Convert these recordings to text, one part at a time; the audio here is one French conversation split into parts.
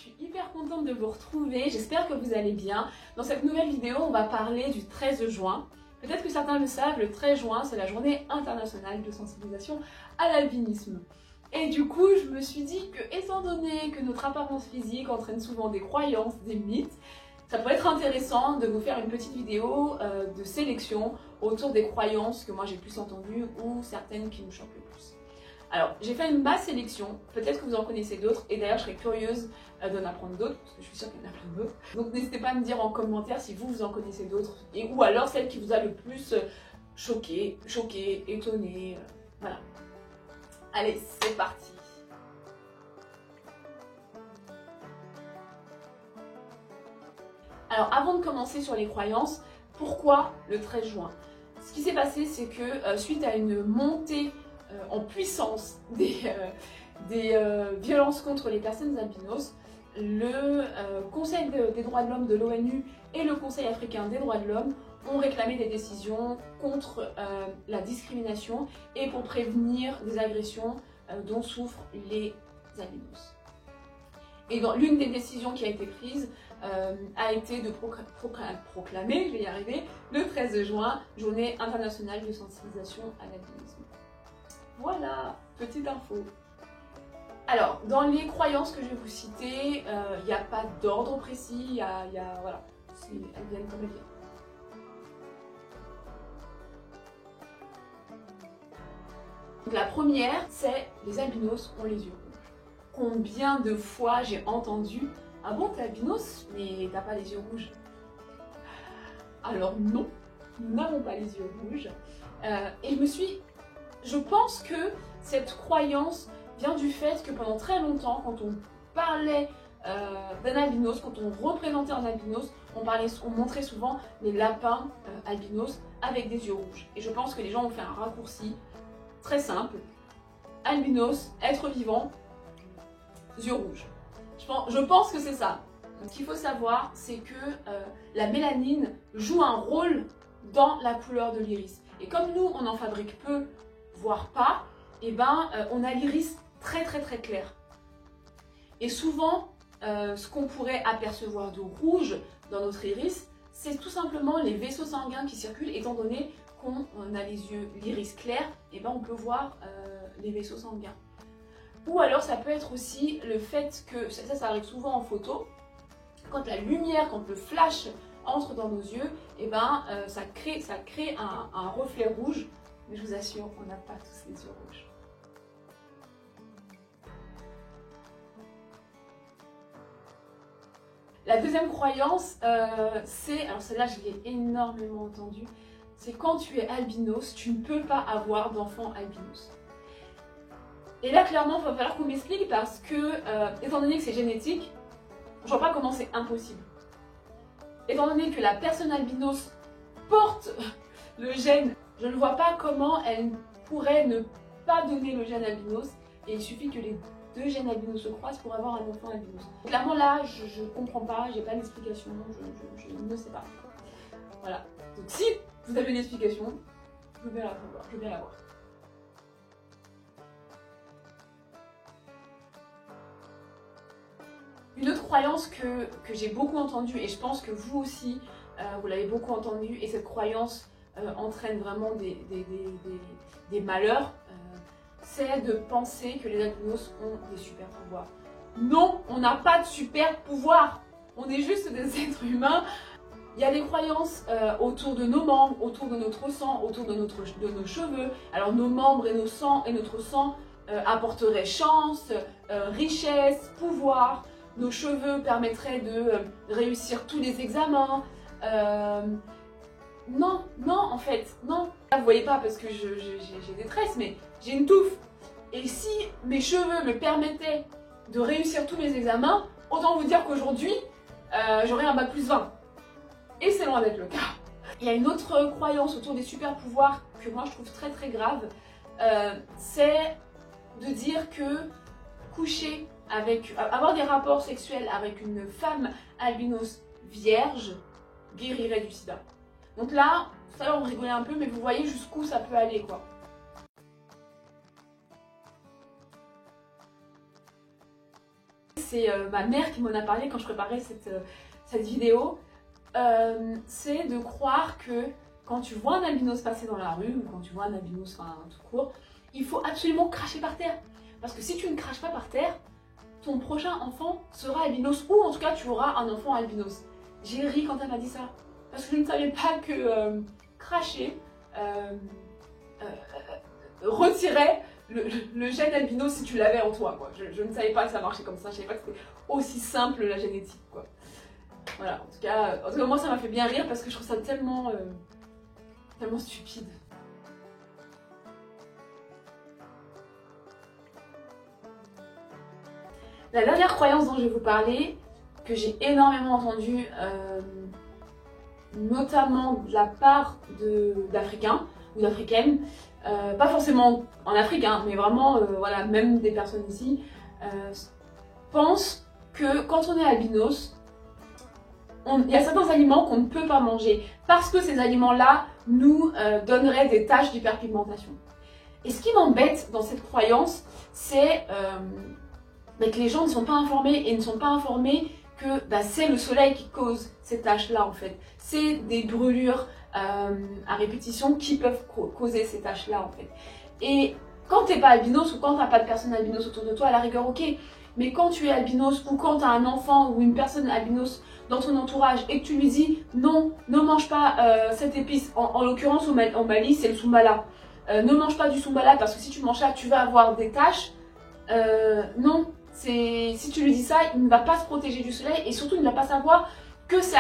suis hyper contente de vous retrouver, j'espère que vous allez bien. Dans cette nouvelle vidéo, on va parler du 13 juin. Peut-être que certains le savent, le 13 juin, c'est la journée internationale de sensibilisation à l'albinisme. Et du coup, je me suis dit que, étant donné que notre apparence physique entraîne souvent des croyances, des mythes, ça pourrait être intéressant de vous faire une petite vidéo de sélection autour des croyances que moi j'ai plus entendues ou certaines qui me choquent le plus. Alors, j'ai fait ma sélection, peut-être que vous en connaissez d'autres, et d'ailleurs je serais curieuse d'en apprendre d'autres, parce que je suis sûre qu'il y en a plein d'autres. Donc n'hésitez pas à me dire en commentaire si vous en connaissez d'autres, ou alors celle qui vous a le plus choqué, étonné, voilà. Allez, c'est parti. Alors avant de commencer sur les croyances, pourquoi le 13 juin? Ce qui s'est passé, c'est que suite à une montée en puissance des violences contre les personnes albinos, le Conseil des droits de l'homme de l'ONU et le Conseil africain des droits de l'homme ont réclamé des décisions contre la discrimination et pour prévenir des agressions dont souffrent les albinos. Et l'une des décisions qui a été prise a été de proclamer, je vais y arriver, le 13 juin, journée internationale de sensibilisation à l'albinisme. Voilà, petite info. Alors, dans les croyances que je vais vous citer, il n'y a pas d'ordre précis, voilà, elles viennent comme elles viennent. Donc la première, c'est les albinos ont les yeux rouges. Combien de fois j'ai entendu « Ah bon, t'es albinos, mais t'as pas les yeux rouges ?» Alors non, nous n'avons pas les yeux rouges. Et je pense que cette croyance vient du fait que pendant très longtemps, quand on parlait d'un albinos, quand on représentait un albinos, on montrait souvent les lapins albinos avec des yeux rouges. Et je pense que les gens ont fait un raccourci très simple. Albinos, être vivant, yeux rouges. Je pense que c'est ça. Ce qu'il faut savoir, c'est que la mélanine joue un rôle dans la couleur de l'iris. Et comme nous, on en fabrique peu, voire pas, et ben, on a l'iris très clair. Et souvent, ce qu'on pourrait apercevoir de rouge dans notre iris, c'est tout simplement les vaisseaux sanguins qui circulent, étant donné qu'on a les yeux, l'iris clair, et ben on peut voir les vaisseaux sanguins. Ou alors ça peut être aussi le fait que, ça arrive souvent en photo, quand la lumière, quand le flash entre dans nos yeux, et ben ça crée un reflet rouge, mais je vous assure, on n'a pas tous les yeux rouges. La deuxième croyance, c'est, alors celle-là je l'ai énormément entendue, c'est quand tu es albinos, tu ne peux pas avoir d'enfant albinos. Et là clairement il va falloir qu'on m'explique parce que, étant donné que c'est génétique, je vois pas comment c'est impossible. Étant donné que la personne albinos porte le gène, je ne vois pas comment elle pourrait ne pas donner le gène albinos, et il suffit que les deux gènes albinos se croisent pour avoir un enfant albinos. Clairement là, je comprends pas, j'ai pas d'explication, je ne sais pas. Voilà. Donc si vous avez une explication, je veux bien la voir. Une autre croyance que j'ai beaucoup entendue, et je pense que vous aussi, vous l'avez beaucoup entendue, et cette croyance entraîne vraiment des malheurs, c'est de penser que les albinos ont des super pouvoirs. Non, on n'a pas de super pouvoirs, on est juste des êtres humains. Il y a des croyances autour de nos membres, autour de notre sang, autour de nos cheveux. Alors nos membres et notre sang apporteraient chance, richesse, pouvoir. Nos cheveux permettraient de réussir tous les examens. Non, en fait, non. Là, vous voyez pas parce que j'ai des tresses, mais j'ai une touffe. Et si mes cheveux me permettaient de réussir tous mes examens, autant vous dire qu'aujourd'hui, j'aurais un bac plus 20. Et c'est loin d'être le cas. Il y a une autre croyance autour des super pouvoirs que moi je trouve très grave, c'est de dire que avoir des rapports sexuels avec une femme albinos vierge guérirait du sida. Donc là, ça on rigolait un peu, mais vous voyez jusqu'où ça peut aller quoi. c'est ma mère qui m'en a parlé quand je préparais cette vidéo. C'est de croire que quand tu vois un albinos passer dans la rue, ou quand tu vois un albinos, enfin tout court, il faut absolument cracher par terre. Parce que si tu ne craches pas par terre, ton prochain enfant sera albinos, ou en tout cas tu auras un enfant albinos. J'ai ri quand elle m'a dit ça, parce que je ne savais pas que cracher retirait le gène albinos si tu l'avais en toi, quoi. Je ne savais pas que ça marchait comme ça, je ne savais pas que c'était aussi simple la génétique, quoi. Voilà, en tout cas moi ça m'a fait bien rire parce que je trouve ça tellement stupide. La dernière croyance dont je vais vous parler, que j'ai énormément entendue, notamment de la part d'Africains ou d'Africaines, pas forcément en Afrique, hein, mais vraiment, voilà, même des personnes ici, pensent que quand on est albinos, il y a certains aliments qu'on ne peut pas manger parce que ces aliments-là nous donneraient des taches d'hyperpigmentation. Et ce qui m'embête dans cette croyance, c'est que les gens ne sont pas informés et ne sont pas informés que c'est le soleil qui cause ces taches-là en fait. C'est des brûlures à répétition qui peuvent causer ces taches-là en fait. Et quand tu n'es pas albinos ou quand tu n'as pas de personne albinos autour de toi, à la rigueur ok. Mais quand tu es albinos ou quand tu as un enfant ou une personne albinos dans ton entourage et que tu lui dis non, ne mange pas cette épice, en l'occurrence au Mali c'est le sumbala, ne mange pas du sumbala parce que si tu manges ça tu vas avoir des taches, non, si tu lui dis ça il ne va pas se protéger du soleil et surtout il ne va pas savoir que c'est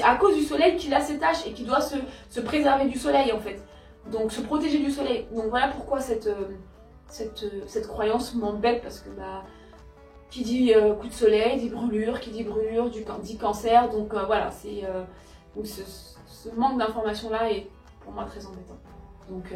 à cause du soleil qu'il a ces taches et qu'il doit se préserver du soleil en fait, donc se protéger du soleil. Donc voilà pourquoi cette croyance m'embête parce que qui dit coup de soleil, dit brûlure, qui dit brûlure, dit cancer, donc voilà, donc ce manque d'information là est pour moi très embêtant. Donc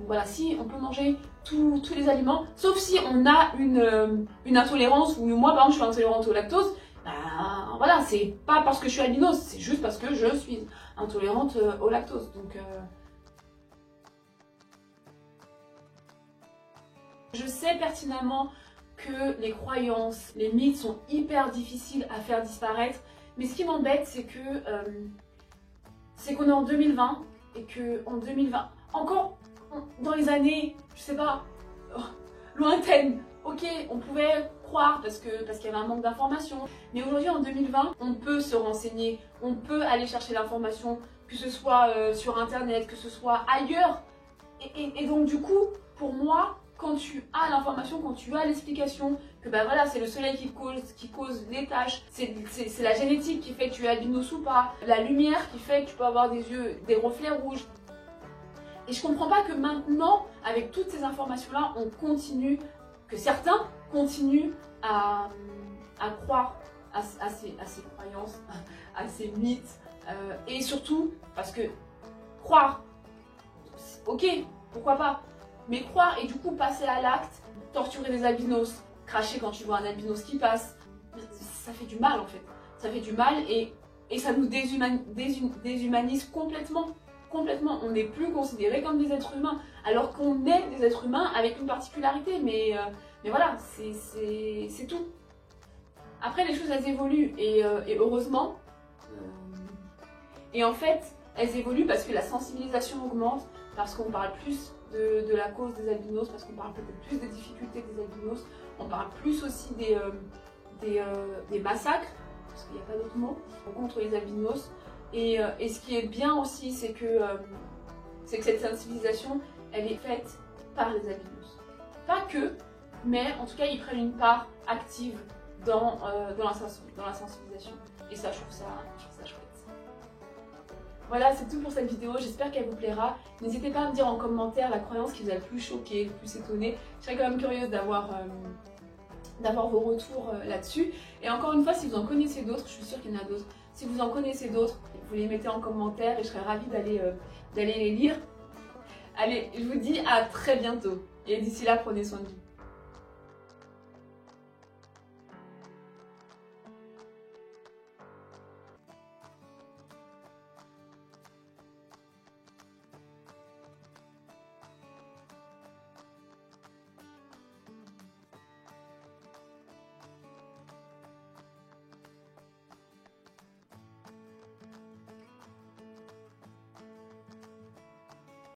voilà, si on peut manger tous les aliments, sauf si on a une intolérance, ou moi par exemple je suis intolérante au lactose, voilà, c'est pas parce que je suis albinos, c'est juste parce que je suis intolérante au lactose. Donc je sais pertinemment que les croyances, les mythes sont hyper difficiles à faire disparaître, mais ce qui m'embête c'est qu'on est en 2020 et que en 2020, encore dans les années, je sais pas, lointaines, ok, on pouvait croire parce qu'il y avait un manque d'information, mais aujourd'hui en 2020, on peut se renseigner, on peut aller chercher l'information, que ce soit sur internet, que ce soit ailleurs, et donc du coup, pour moi, quand tu as l'information, quand tu as l'explication que voilà, c'est le soleil qui cause les taches, c'est la génétique qui fait que tu es albinos ou pas, la lumière qui fait que tu peux avoir des yeux, des reflets rouges. Et je comprends pas que maintenant, avec toutes ces informations-là, on continue, que certains continuent à croire à ces croyances, à ces mythes, et surtout parce que croire, ok, pourquoi pas, mais croire et du coup passer à l'acte, torturer des albinos, cracher quand tu vois un albinos qui passe, ça fait du mal en fait. Ça fait du mal et ça nous déshumanise complètement. Complètement. On n'est plus considérés comme des êtres humains, alors qu'on est des êtres humains avec une particularité, mais voilà, c'est tout. Après les choses elles évoluent et heureusement, et en fait elles évoluent parce que la sensibilisation augmente, parce qu'on parle plus de la cause des albinos, parce qu'on parle peut-être plus des difficultés des albinos, on parle plus aussi des massacres, parce qu'il n'y a pas d'autre mot, contre les albinos. Et ce qui est bien aussi, c'est que cette sensibilisation, elle est faite par les albinos. Pas que, mais en tout cas, ils prennent une part active dans la sensibilisation. Et ça, je trouve ça chouette. Voilà, c'est tout pour cette vidéo, j'espère qu'elle vous plaira. N'hésitez pas à me dire en commentaire la croyance qui vous a le plus choqué, le plus étonné. Je serais quand même curieuse d'avoir vos retours là-dessus. Et encore une fois, si vous en connaissez d'autres, je suis sûre qu'il y en a d'autres. Si vous en connaissez d'autres, vous les mettez en commentaire et je serais ravie d'aller les lire. Allez, je vous dis à très bientôt. Et d'ici là, prenez soin de vous.